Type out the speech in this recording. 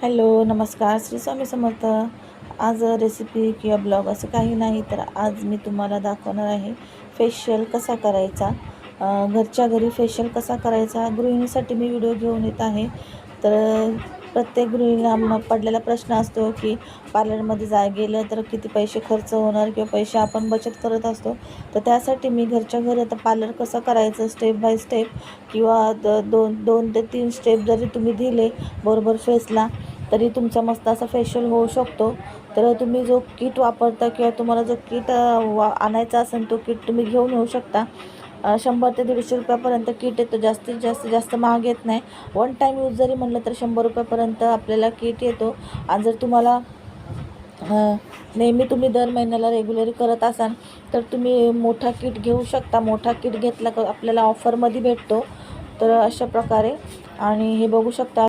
Hello, नमस्कार. श्री स्वामी समर्थ. आज recipe किंवा ब्लॉग असं काही नाही, तर आज मी तुम्हाला दाखवणार आहे फेशियल कसा करायचा. घरच्या घरी फेशियल कसा करायचा गृहिणीसाठी मी व्हिडिओ घेऊन येत आहे. तर प्रत्येक गृहिणीला पडलेला प्रश्न असतो की पार्लरमध्ये गेलं तर किती पैसे खर्च होणार किंवा पैसे आपण बचत करत असतो. तर त्यासाठी मी घरच्या घरी आता पार्लर कसं करायचं स्टेप बाय स्टेप किंवा दोन ते 3 स्टेप जरी तुम्ही दिले बरोबर फेसला, तरी तुमचा मस्त असा फेशियल होऊ शकतो. तर तुम्ही जो किट वापरता किंवा तुम्हाला जो किट आणायचा असेल तो किट तुम्ही घेऊन येऊ शकता. 100 ते 150 रुपयापर्यंत किट येतो. जास्त महाग येत नाही. वन टाईम यूज जरी म्हटलं तर 100 रुपयापर्यंत आपल्याला किट येतो. आणि जर तुम्हाला नेहमी तुम्ही दर महिन्याला रेग्युलरी करत असाल तर तुम्ही मोठा किट घेऊ शकता. मोठा किट घेतला का आपल्याला ऑफरमध्ये भेटतो. तर अशा प्रकारे आणि हे बघू शकता.